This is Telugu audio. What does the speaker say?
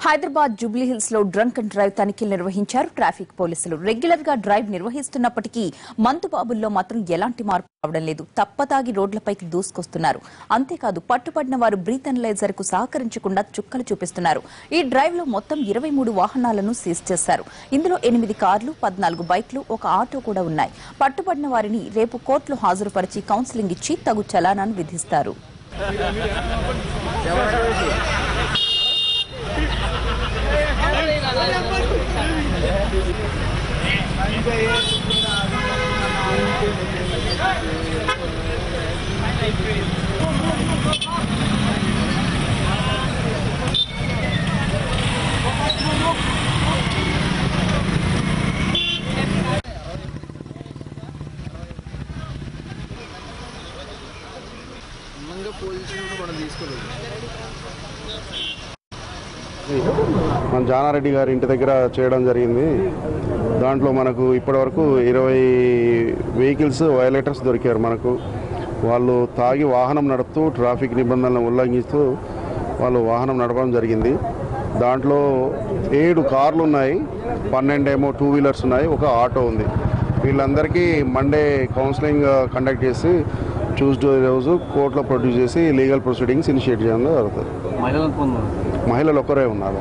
హైదరాబాద్ జూబ్లీ హిల్స్ లో డ్రంక్ అండ్ డ్రైవ్ తనిఖీలు నిర్వహించారు ట్రాఫిక్ పోలీసులు. రెగ్యులర్ గా డ్రైవ్ నిర్వహిస్తున్నప్పటికీ మందుబాబుల్లో మాత్రం ఎలాంటి మార్పు రావడం లేదు. తప్పతాగి రోడ్లపైకి దూసుకొస్తున్నారు. అంతేకాదు పట్టుబడిన వారు బ్రీత్ అనలైజర్ కు సహకరించకుండా చుక్కలు చూపిస్తున్నారు. ఈ డ్రైవ్ లో మొత్తం 23 వాహనాలను సీజ్ చేశారు. ఇందులో 8 కార్లు, 14 బైక్లు, ఒక ఆటో కూడా ఉన్నాయి. పట్టుబడిన వారిని రేపు కోర్టులో హాజరుపరిచి కౌన్సిలింగ్ ఇచ్చి తగు చలానాన్ని విధిస్తారు. మన జానారెడ్డి గారి ఇంటి దగ్గర చేయడం జరిగింది. దాంట్లో మనకు ఇప్పటివరకు 20 వెహికల్స్ వయలేటర్స్ దొరికారు. మనకు వాళ్ళు తాగి వాహనం నడుపుతూ ట్రాఫిక్ నిబంధనలను ఉల్లంఘిస్తూ వాళ్ళు వాహనం నడపడం జరిగింది. దాంట్లో 7 కార్లు ఉన్నాయి, 12 ఏమో 2 వీలర్స్ ఉన్నాయి, ఒక ఆటో ఉంది. వీళ్ళందరికీ మండే కౌన్సిలింగ్ కండక్ట్ చేసి ట్యూస్డే రోజు కోర్టులో ప్రొడ్యూస్ చేసి లీగల్ ప్రొసీడింగ్స్ ఇనిషియేట్ చేయడం జరుగుతుంది. మహిళలు ఒక్కరే ఉన్నారు.